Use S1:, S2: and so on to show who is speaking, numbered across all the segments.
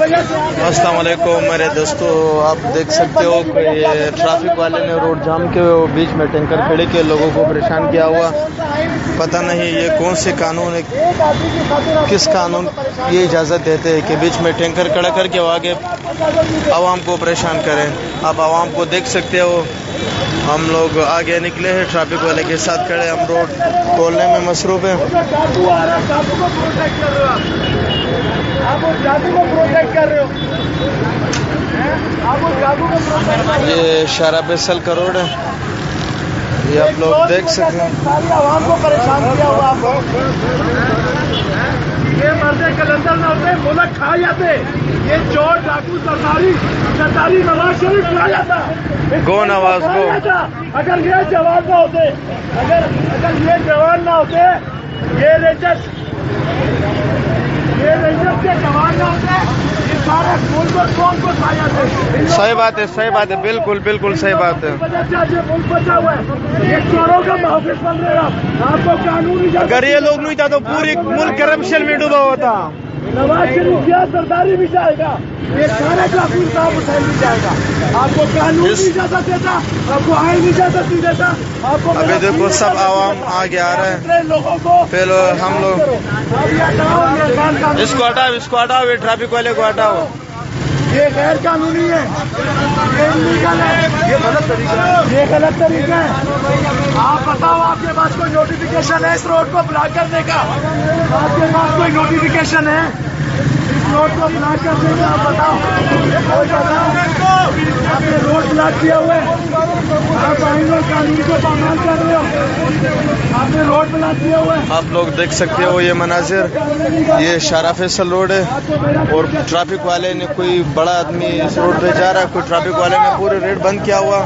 S1: अस्सलाम वालेकुम मेरे दोस्तों, आप देख सकते हो कि ये ट्रैफिक वाले ने रोड जाम के बीच में टैंकर खड़े के लोगों को परेशान किया हुआ। पता नहीं ये कौन से कानून है, किस कानून ये इजाज़त देते हैं कि बीच में टैंकर खड़ा करके वो आगे आवाम को परेशान करें। आप आवाम को देख सकते हो, हम लोग आगे निकले हैं, ट्रैफिक वाले के साथ खड़े, हम रोड खोलने में मसरूफ़ हैं।
S2: आप उस जादू को प्रोटेक्ट कर रहे हो, आप उस जादू को प्रोटेक्ट कर रहे हो।
S1: ये शारा फैसल का रोड है, ये आप लोग देख सकते हैं।
S2: सारी आवाम को परेशान किया हुआ आप लोग। ये मर्दे कलंदर ना होते मुल्क खा जाते, ये चोर डाकू सरदारी नवाज शरीफ खा जाता।
S1: गो नवाज गो।
S2: अगर ये जवान ना होते, अगर ये जवान ना होते, ये रेंजर्स के जवान ना होते, ये सारे मुल्क को कौन को खा जाते।
S1: सही बात है, सही बात है, बिल्कुल बिल्कुल सही बात है।
S2: ये मुल्क बचा हुआ है, ये चोरों का महफिल बन रहा है। आपको कानूनी
S1: अगर ये लोग नहीं था तो पूरी मुल्क करप्शन में डूबा हुआ था।
S2: नवाज शरीफ क्या सरदारी भी जाएगा, ये सारे कानून साहब हुसैन भी जाएगा। आपको कानून भी इजाजत देता, आपको आइन इजाजत नहीं देता। आपको
S1: अभी देखो सब आवाम आगे आ रहे हैं,
S2: लोगों को
S1: पहले हम लोग इसको हटाओ, ये ट्रैफिक वाले को हटाओ।
S2: ये गैर कानूनी है, ये इलीगल है, ये गलत तरीका है। आप बताओ, आपके पास कोई नोटिफिकेशन है इस रोड को ब्लॉक करने का? आपके पास कोई नोटिफिकेशन है इस रोड को ब्लॉक करने का? आप बताओ, आपने रोड ब्लॉक किया हुआ है, आप आइन और कानून को पामाल कर रहे हो, आपने रोड ब्लॉक किया हुआ है।
S1: आप लोग देख सकते हो ये मनाजिर, ये शारा फैसल रोड है और ट्रैफिक वाले ने, कोई बड़ा आदमी इस रोड पे जा रहा है, कोई ट्रैफिक वाले ने पूरे रेड बंद किया हुआ।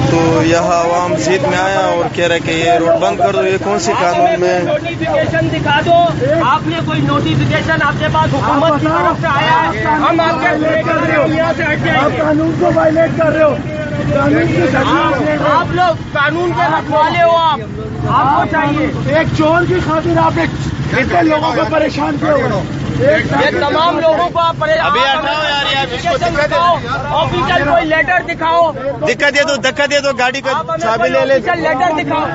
S1: तो यह आवाम जीत में आया और कह रहे कि ये रोड बंद कर दो। ये कौन सी कानून में?
S3: नोटिफिकेशन दिखा दो, आपने कोई नोटिफिकेशन आपके पास हुकूमत की तरफ से आया है, हम आपके कर रहे हो, यहाँ से हट
S2: आप कानून को वायलेट कर रहे हो।
S3: आप लोग कानून के रखवाले हो, आपको चाहिए।
S2: एक चोर की खातिर आपने इतने लोगों को परेशान किया हुआ है।
S3: ये तमाम लोगों को आप
S1: अभी हटाओ यार, इसको दिक्कत है।
S3: ऑफिशियल कोई लेटर दिखाओ,
S1: धक्का दे दो, गाड़ी का चाबी ले ले।
S3: लेटर दिखाओ।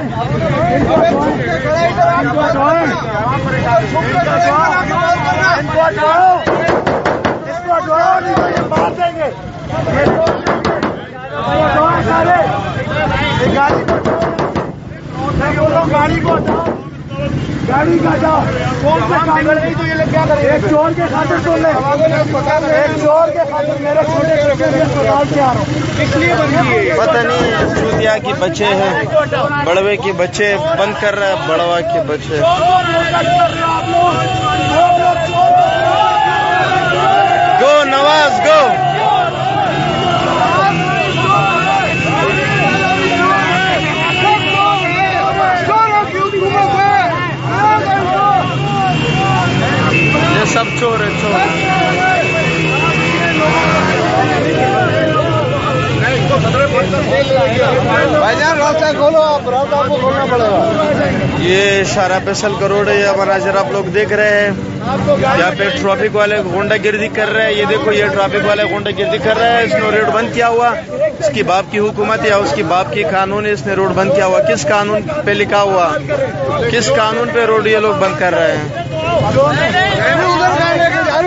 S2: मार देंगे गाड़ी को हटाओ, गाड़ी का जाओ। कौन सा कानून नहीं तो ये लोग क्या करें? एक चोर के खातिर तो ले, एक चोर के खातिर मेरे छोटे अस्पताल से आ रहा हूँ, इसलिए
S1: पता नहीं सूदिया के बच्चे हैं, बड़वे के बच्चे बंद कर रहा है, बड़वा के बच्चे। गो नवाज गो। ये सब चोर है, चोर।
S2: भाईजान रास्ता खोलो, आप रास्ता आपको खोलना पड़ेगा।
S1: ये शारा फैसल का रोड है, ये मनाजिर आप लोग देख रहे हैं। यहाँ पे ट्रैफिक वाले गुंडागिर्दी कर रहे हैं। ये देखो, ये ट्रैफिक वाले गुंडागिर्दी कर रहे हैं। इसने रोड बंद किया हुआ, इसकी बाप की हुकूमत या उसकी बाप की कानून है, इसने रोड बंद किया हुआ। किस कानून पे लिखा हुआ, किस कानून पे रोड ये लोग बंद कर रहे हैं?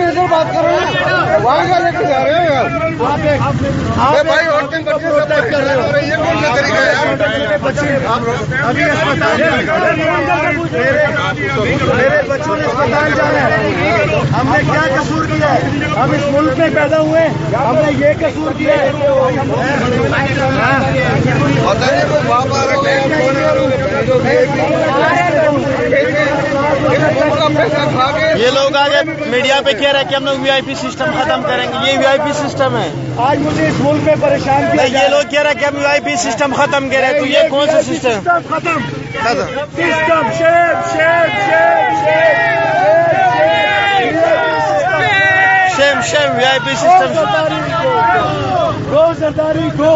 S2: उधर बात कर रहे हैं, वहाँ का लेके जा रहे हैं भाई। औरतें बच्चे सब कर रहे हो, ये कौन सा तरीका है? अभी अस्पताल मेरे बच्चों ने अस्पताल जाना है। हमने क्या कसूर किया है? हम इस मुल्क में पैदा हुए, हमने ये कसूर किया है।
S1: ये लोग आगे मीडिया पे कह रहे हैं कि हम लोग वीआईपी सिस्टम खत्म करेंगे। ये वीआईपी सिस्टम है।
S2: आज मुझे इस मुल्क में परेशान किया।
S1: ये लोग कह रहे हैं कि हम वीआईपी सिस्टम खत्म कर रहे हैं, तो ये कौन सा सिस्टम?
S2: खत्म
S1: खत्म
S2: system.
S1: Shame VIP system.
S2: Go सरदारी गो।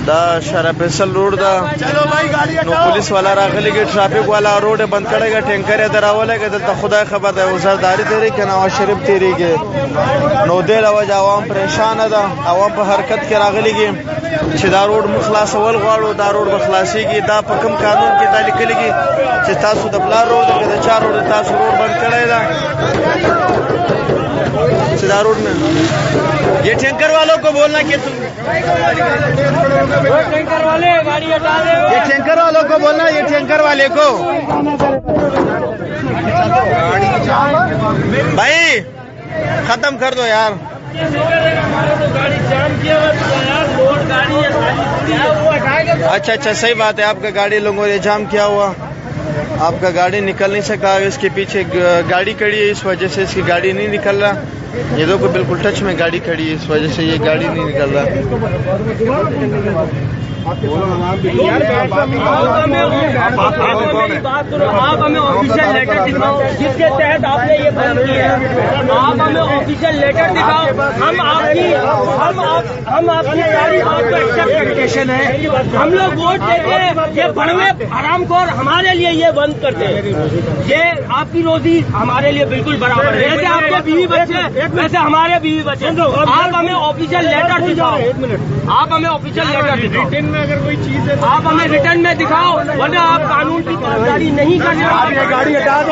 S1: दा शरा फैसल रोड दा
S2: चलो भाई गाड़ी
S1: नो
S2: हटाओ
S1: पुलिस वाला रागली की ट्रैफिक वाला रोड बंद करेगा टैंकर दरावलेगा दलता खुदा खबर है वजारदारी तेरी के नवाज शरीफ तेरी के नो दे लवज आवाम परेशान दा आवाम पर हरकत के रागली की दा रोड मुखलास अवल गाड़ो दा रोड बखलासी की दा पकम कानून की दा लिखली की तासु दबला रोड के चार रोड तासु रोड बंद करेगा सीधा रोड में ये टैंकर वालों को बोलना कि तुम
S3: टैंकर वाले गाड़ी हटा दे।
S1: ये टैंकर वालों को बोलना ये टैंकर वाले को भाई खत्म कर दो यार।
S3: हमारे तो गाड़ी जाम किया यार, रोड गाड़ी है
S1: अच्छा अच्छा सही बात है, आपका गाड़ी लोगों ने जाम किया हुआ, आपका गाड़ी निकल नहीं सका, इसके पीछे गाड़ी खड़ी है इस वजह से इसकी गाड़ी नहीं निकल रहा। ये देखो बिल्कुल टच में गाड़ी खड़ी है इस वजह से ये गाड़ी नहीं निकल रहा।
S3: आप हमें ऑफिशियल लेटर दिखाओ जिसके तहत आपने ये बंद किया है। आप हमें ऑफिशियल लेटर दिखाओ, हम आपकी सारी बात को एक्सेप्ट करते हैं। हम लोग वोट देते हैं, ये बड़वे हरामखोर हमारे लिए ये बंद करते हैं। ये आपकी रोजी हमारे लिए बिल्कुल बराबर है, जैसे आपके बीवी बच्चे वैसे हमारे बीवी बच्चे। आप हमें ऑफिशियल लेटर दिखाओ, आप हमें ऑफिशियल लेटर दिखाओ, रिटर्न में अगर कोई चीज है आप हमें रिटर्न में दिखाओ, वरना आप कानून की पासदारी नहीं कर सकते।
S2: आप ये गाड़ी हटा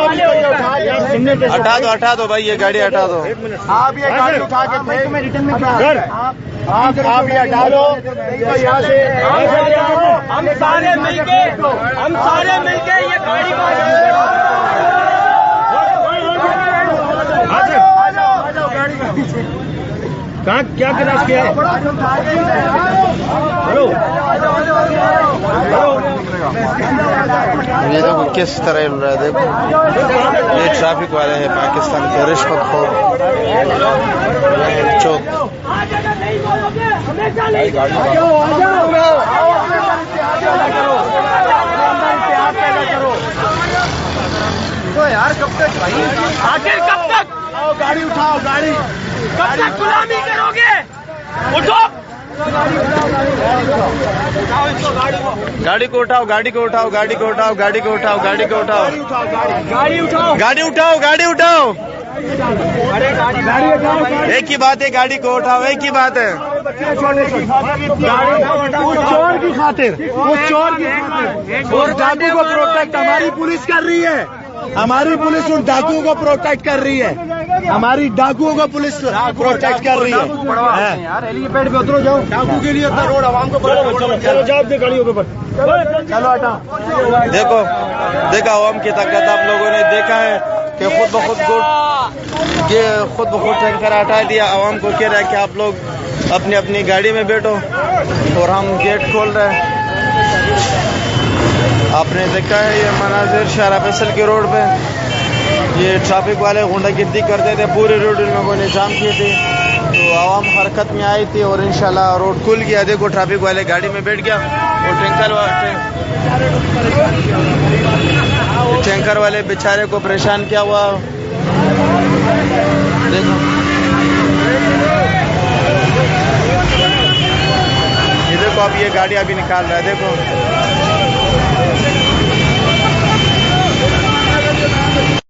S2: दो,
S1: हटा दो भाई ये गाड़ी हटा दो।
S2: आप ये गाड़ी उठा के रिटर्न में क्या आप ये हटा दो यहाँ से।
S3: हम सारे मिलके ये गाड़ी को
S2: कहाँ क्या क्रैश किया है? हेलो
S1: ये देखो किस तरह हिल रहा है, देखो ये ट्रैफिक वाले हैं पाकिस्तान के रिश्वतखोर चौक।
S2: तो यार कब तक भाई,
S3: आखिर कब तक
S2: आओ गाड़ी उठाओ, गाड़ी
S3: कब तक गुलामी करोगे? उठो,
S1: गाड़ी को उठाओ, गाड़ी को उठाओ, गाड़ी को उठाओ, गाड़ी को उठाओ, गाड़ी को उठाओ,
S3: गाड़ी उठाओ,
S1: गाड़ी उठाओ, गाड़ी उठाओ।
S2: गाड़ी उठाओ।
S1: एक ही बात है, गाड़ी को उठाओ, एक ही बात है।
S2: उस चोर की खातिर, उस चोर की खातिर, उस डाकू को प्रोटेक्ट हमारी पुलिस कर रही है। हमारी पुलिस उन डाकुओं को प्रोटेक्ट कर रही है, हमारी डाकुओं को पुलिस प्रोटेक्ट कर रही है।
S3: यार हेलीपैड पे उतरो, जाओ।
S2: डाकू के लिए रोड आवाम को चलो जाओ अपनी गाड़ियों के ऊपर, चलो हटाओ।
S1: देखो देखा आवाम की ताकत आप लोगों ने देखा है कि खुद ब खुद टैंकर हटा दिया। आवाम को कह रहा है कि आप लोग अपनी अपनी गाड़ी में बैठो और हम गेट खोल रहे हैं। आपने देखा है ये मनाजिर शारा फैसल के रोड पे, ये ट्रैफिक वाले गुंडागिर्दी करते थे, पूरे रोड इन लोगों ने जाम किए थे, तो आवाम हरकत में आई थी और इंशाल्लाह रोड खुल गया। देखो ट्रैफिक वाले गाड़ी में बैठ गया और टैंकर वाले बेचारे को परेशान किया हुआ। देखो ये देखो अब ये गाड़ी अभी निकाल रहा है, देखो